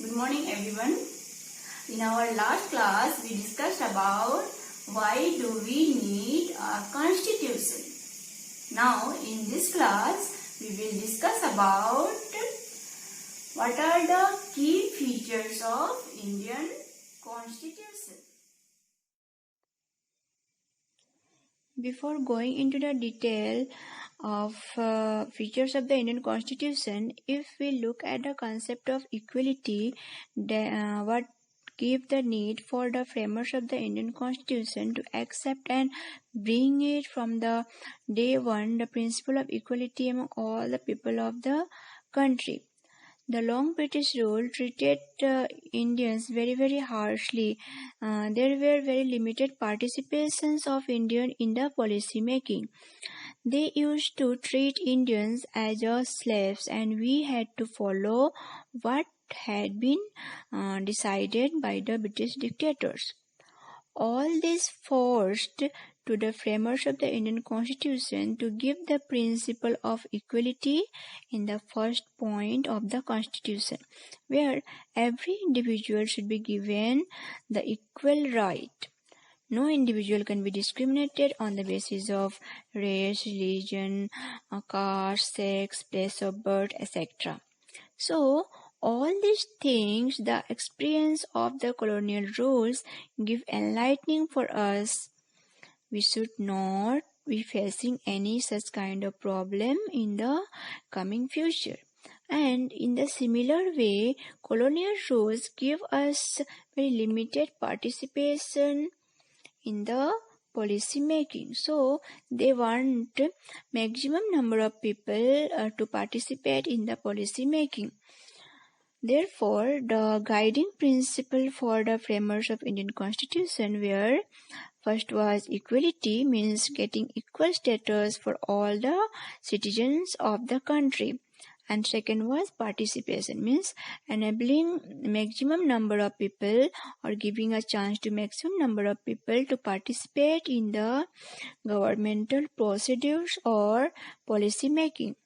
Good morning everyone. In our last class we discussed about why do we need a constitution. Now in this class we will discuss about what are the key features of Indian constitution. Before going into the detail of features of the Indian Constitution, if we look at the concept of equality, what gave the need for the framers of the Indian Constitution to accept and bring it from the day one the principle of equality among all the people of the country. The long British rule treated Indians very harshly. There were very limited participations of Indians in the policy making. They used to treat Indians as slaves, and we had to follow what had been decided by the British dictators. All this forced to the framers of the Indian Constitution to give the principle of equality in the first point of the Constitution, where every individual should be given the equal right. No individual can be discriminated on the basis of race, religion, caste, sex, place of birth, etc. So, all these things, the experience of the colonial rules give enlightening for us. We should not be facing any such kind of problem in the coming future. And in the similar way, colonial rules give us very limited participation in the policy making. So they want maximum number of people to participate in the policy making. Therefore, the guiding principle for the framers of Indian Constitution were first was equality, means getting equal status for all the citizens of the country. And second was participation, means enabling maximum number of people or giving a chance to maximum number of people to participate in the governmental procedures or policy making.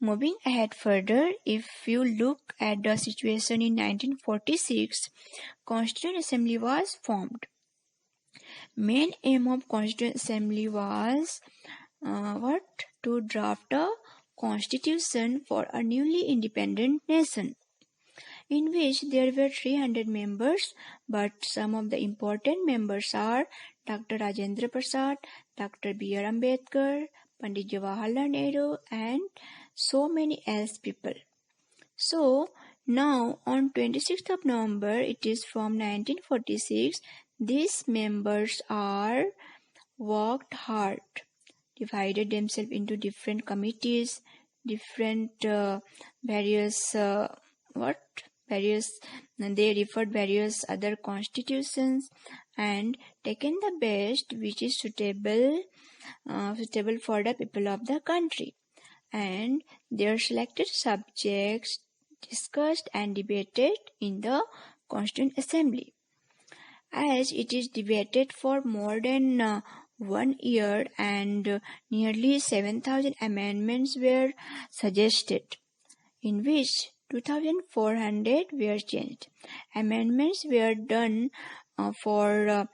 Moving ahead further, if you look at the situation in 1946, Constituent Assembly was formed. Main aim of Constituent Assembly was to draft a constitution for a newly independent nation, in which there were 300 members, but some of the important members are Dr. Rajendra Prasad, Dr. B.R. Ambedkar, Pandit Jawaharlal Nehru, and so many else people. So now on 26th of November, it is from 1946, these members are worked hard, divided themselves into different committees, different they referred various other constitutions and taken the best which is suitable for the people of the country, and their selected subjects discussed and debated in the Constituent Assembly. As it is debated for more than 1 year and nearly 7,000 amendments were suggested, in which 2,400 were changed. Amendments were done for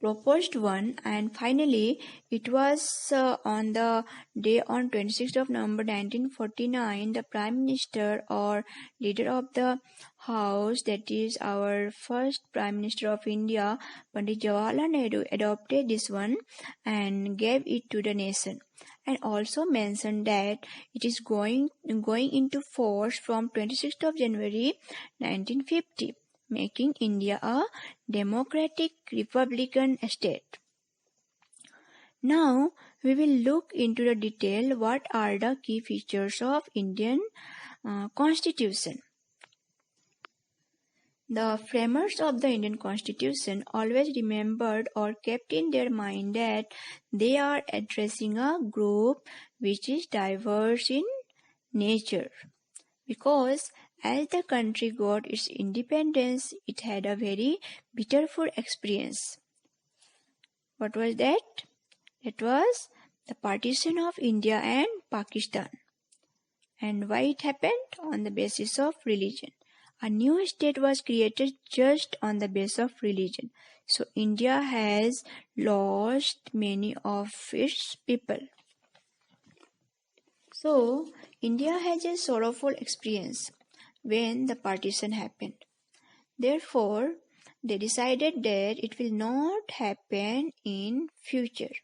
proposed one, and finally it was on the day on 26th of November 1949 the Prime Minister or leader of the House, that is our first Prime Minister of India, Pandit Jawaharlal Nehru, adopted this one and gave it to the nation, and also mentioned that it is going into force from 26th of January 1950. Making India a democratic republican state. Now we will look into the detail what are the key features of Indian Constitution. The framers of the Indian Constitution always remembered or kept in their mind that they are addressing a group which is diverse in nature, because as the country got its independence, it had a very bitterful experience. What was that? It was the partition of India and Pakistan. And why it happened? On the basis of religion. A new state was created just on the basis of religion. So India has lost many of its people. So India has a sorrowful experience when the partition happened. Therefore, they decided that it will not happen in future.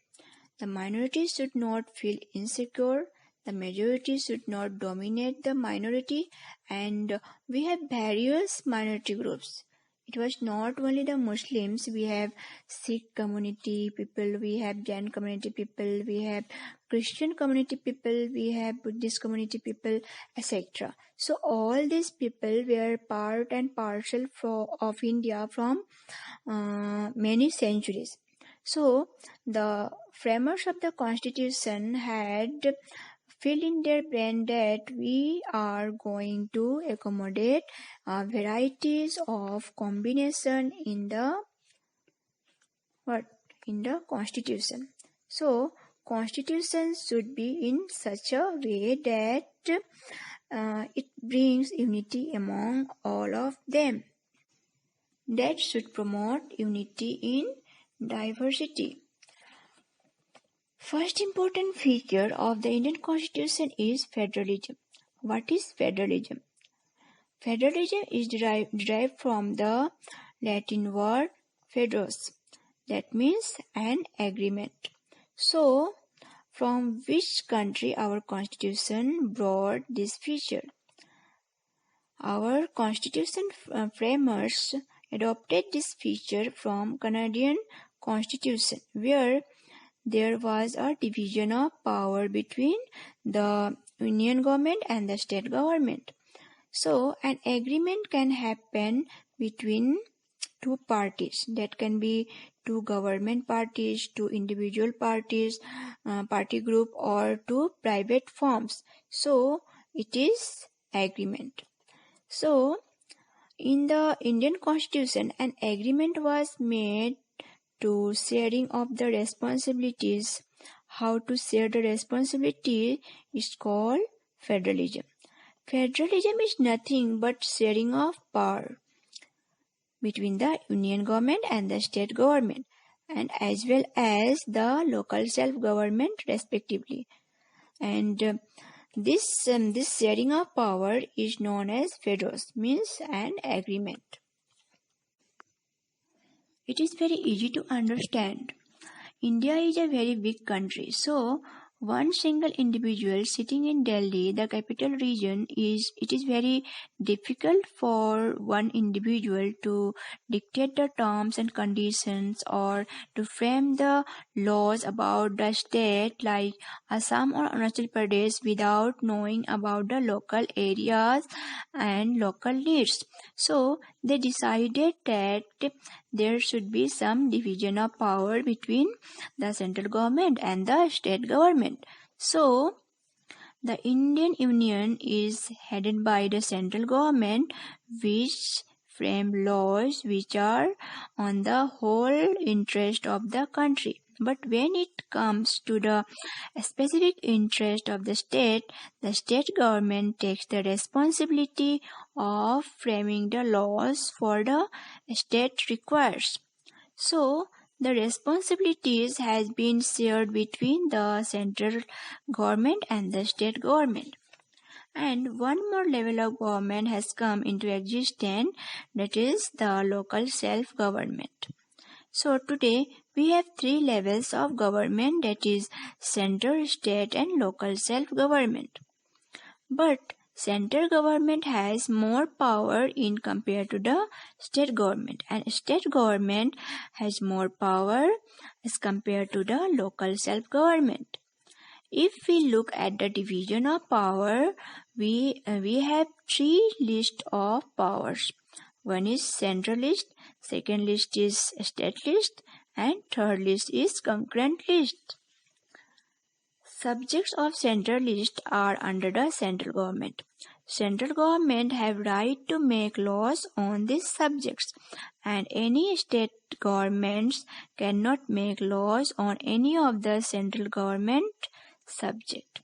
The minority should not feel insecure, the majority should not dominate the minority, and we have various minority groups. It was not only the Muslims, we have Sikh community people, we have Jain community people, we have Christian community people, we have Buddhist community people, etc. So all these people were part and parcel of India from many centuries. So the framers of the constitution had feel in their brain that we are going to accommodate varieties of combination in the constitution. So constitution should be in such a way that it brings unity among all of them. That should promote unity in diversity. First important feature of the Indian Constitution is federalism. What is federalism? Federalism is derived from the Latin word federos, that means an agreement. So, from which country our Constitution brought this feature? Our Constitution framers adopted this feature from Canadian Constitution, where there was a division of power between the union government and the state government. So, an agreement can happen between two parties. That can be two government parties, two individual parties, party group, or two private firms. So, it is agreement. So, in the Indian Constitution, an agreement was made to sharing of the responsibilities. How to share the responsibility is called federalism. Federalism is nothing but sharing of power between the union government and the state government, and as well as the local self-government respectively. And this sharing of power is known as federos, means an agreement. It is very easy to understand. India is a very big country, so one single individual sitting in Delhi, the capital region, it is very difficult for one individual to dictate the terms and conditions or to frame the laws about the state like Assam or Arunachal Pradesh without knowing about the local areas and local needs. So they decided that there should be some division of power between the central government and the state government. So, the Indian Union is headed by the central government, which frame laws which are on the whole interest of the country. But when it comes to the specific interest of the state government takes the responsibility of framing the laws for the state requires. So, the responsibilities has been shared between the central government and the state government. And one more level of government has come into existence, that is the local self-government. So today we have three levels of government, that is center, state and local self-government. But central government has more power in compared to the state government, and state government has more power as compared to the local self-government. If we look at the division of power, we have three lists of powers. One is central list, second list is state list, and third list is concurrent list. Subjects of central list are under the central government. Central government have right to make laws on these subjects, and any state governments cannot make laws on any of the central government subject.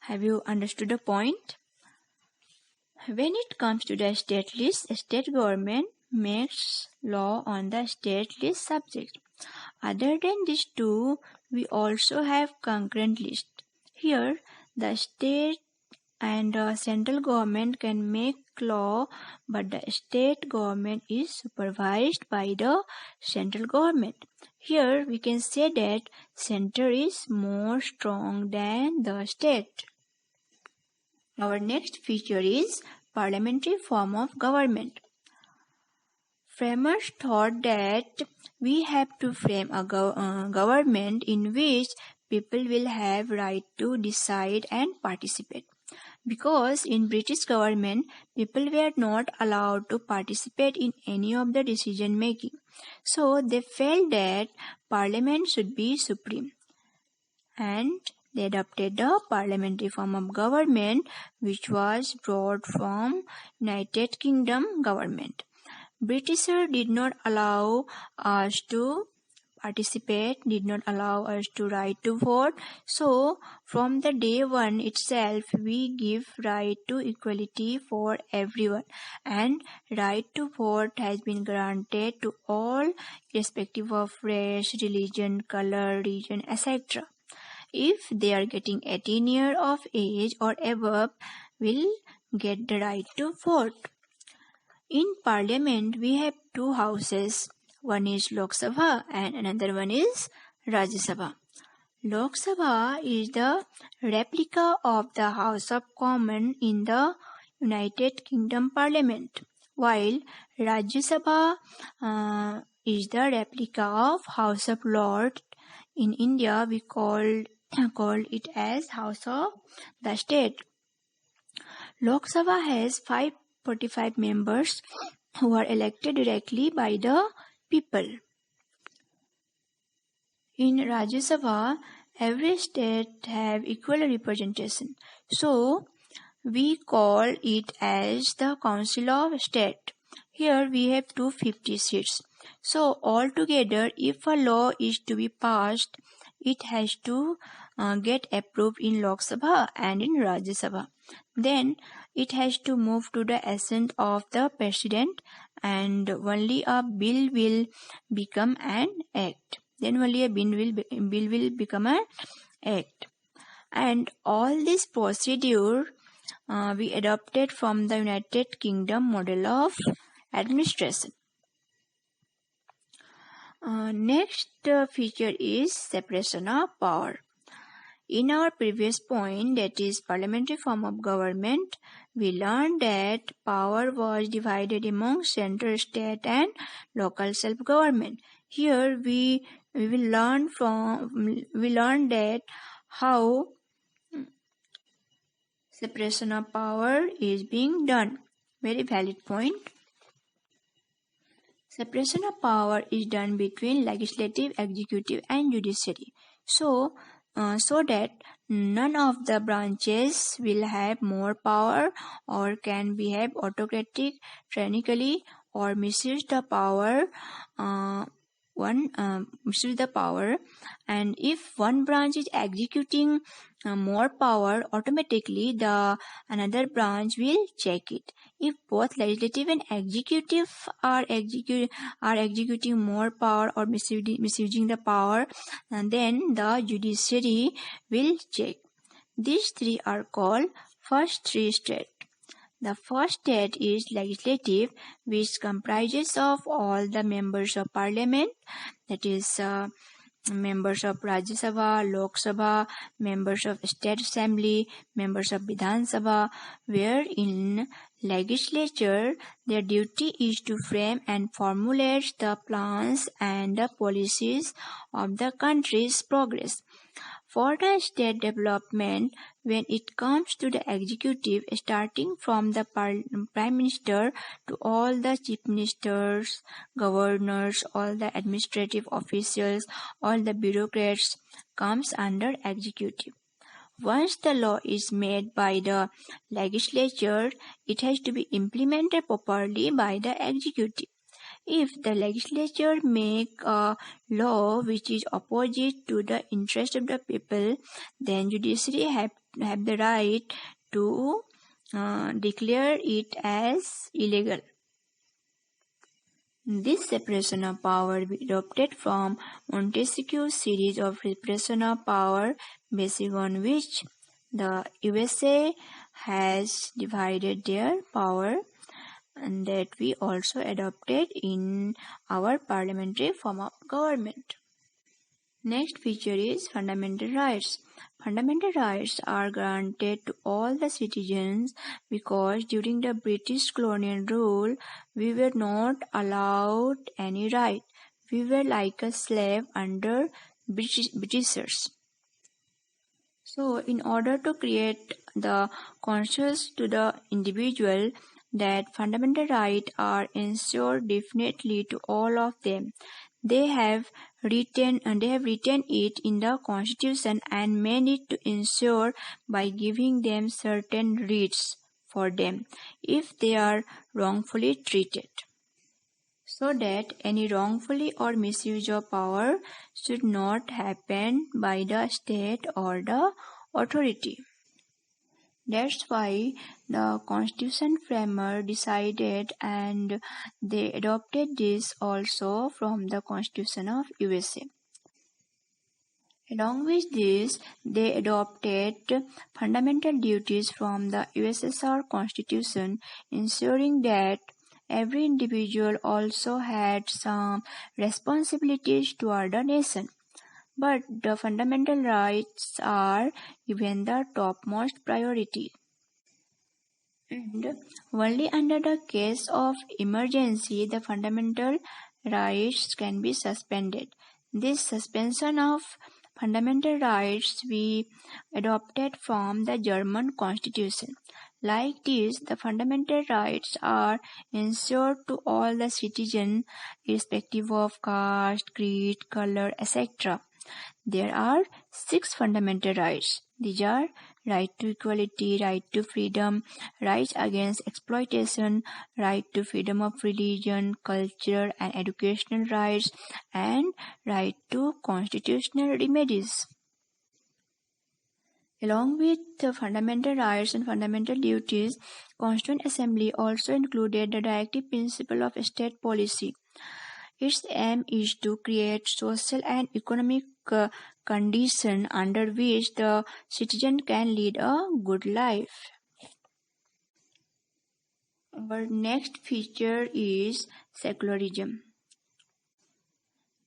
Have you understood the point? When it comes to the state list, the state government makes law on the state list subject. Other than these two, we also have concurrent list. Here, the state and central government can make law, but the state government is supervised by the central government. Here we can say that center is more strong than the state. Our next feature is parliamentary form of government. Framers thought that we have to frame a government in which people will have right to decide and participate. Because in British government, people were not allowed to participate in any of the decision making. So they felt that Parliament should be supreme. And they adopted the parliamentary form of government, which was brought from United Kingdom government. Britishers did not allow us to participate, did not allow us to right to vote. So from the day one itself, we give right to equality for everyone, and right to vote has been granted to all irrespective of race, religion, color, region, etc. If they are getting 18 years of age or above, will get the right to vote. In Parliament, we have two houses. One is Lok Sabha and another one is Rajya Sabha. Lok Sabha is the replica of the House of Commons in the United Kingdom Parliament, while Rajya Sabha is the replica of House of Lords. In India, we called it as House of the State. Lok Sabha has 545 members who are elected directly by the people. In Rajya Sabha, every state have equal representation. So, we call it as the Council of State. Here we have 250 seats. So, altogether, if a law is to be passed, it has to get approved in Lok Sabha and in Rajya Sabha. Then it has to move to the assent of the President, and only a bill will become an act. Then only a bill will become an act. And all this procedure we adopted from the United Kingdom model of administration. Next feature is separation of power. In our previous point, that is parliamentary form of government, we learned that power was divided among central, state and local self-government. Here we will learn that how separation of power is being done. Very valid point. Separation of power is done between legislative, executive and judiciary. So that none of the branches will have more power or can behave autocratic, tyrannically, or misuse the power. Misuse the power, and if one branch is executing more power, automatically the another branch will check it. If both legislative and executive are executing more power or misusing the power, and then the judiciary will check. These three are called first three states. The first state is legislative, which comprises of all the members of parliament, that is members of Rajya Sabha, Lok Sabha, members of State Assembly, members of Vidhan Sabha, where in legislature their duty is to frame and formulate the plans and the policies of the country's progress. For the state development, when it comes to the executive, starting from the Prime Minister to all the Chief Ministers, Governors, all the administrative officials, all the bureaucrats comes under executive. Once the law is made by the legislature, it has to be implemented properly by the executive. If the legislature make a law which is opposite to the interest of the people, then judiciary have have the right to declare it as illegal. This separation of power adopted from Montesquieu's series of separation of power, based on which the USA has divided their power, and that we also adopted in our parliamentary form of government. Next feature is fundamental rights. Fundamental rights are granted to all the citizens because during the British colonial rule, we were not allowed any right. We were like a slave under Britishers. So, in order to create the conscience to the individual that fundamental rights are ensured definitely to all of them, they have written it in the Constitution and made it to ensure by giving them certain rights for them if they are wrongfully treated, so that any wrongfully or misuse of power should not happen by the state or the authority. That's why the Constitution framer decided and they adopted this also from the Constitution of USA. Along with this, they adopted fundamental duties from the USSR Constitution, ensuring that every individual also had some responsibilities toward the nation. But the fundamental rights are given the topmost priority. And only under the case of emergency the fundamental rights can be suspended. This suspension of fundamental rights we adopted from the German Constitution. Like this, the fundamental rights are ensured to all the citizens irrespective of caste, creed, color, etc. There are 6 fundamental rights. These are right to equality, right to freedom, rights against exploitation, right to freedom of religion, culture and educational rights, and right to constitutional remedies. Along with the fundamental rights and fundamental duties, Constituent Assembly also included the directive principle of state policy. Its aim is to create social and economic conditions under which the citizen can lead a good life. Our next feature is secularism.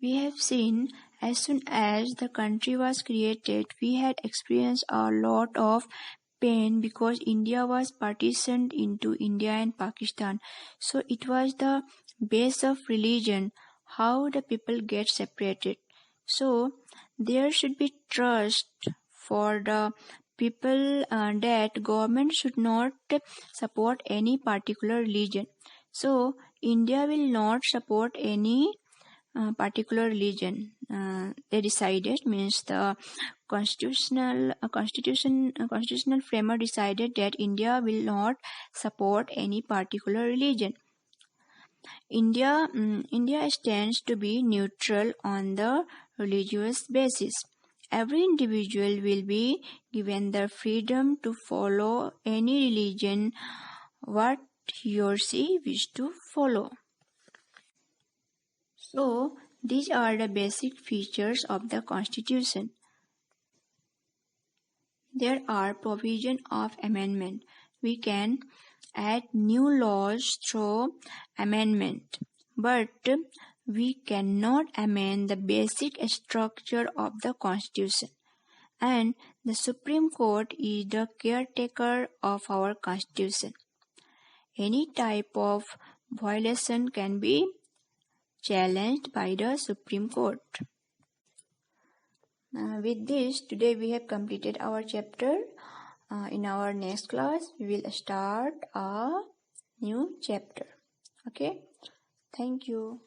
We have seen as soon as the country was created, we had experienced a lot of pain because India was partitioned into India and Pakistan. So it was the base of religion, how the people get separated. So there should be trust for the people that government should not support any particular religion. So India will not support any particular religion. They decided, means the constitutional framer decided that India will not support any particular religion. India stands to be neutral on the religious basis. Every individual will be given the freedom to follow any religion what he or she wish to follow. So, these are the basic features of the Constitution. There are provisions of amendment. We can add new laws through amendment, but we cannot amend the basic structure of the Constitution. And the Supreme Court is the caretaker of our Constitution. Any type of violation can be challenged by the Supreme Court. With this, today we have completed our chapter. In our next class, we will start a new chapter. Okay? Thank you.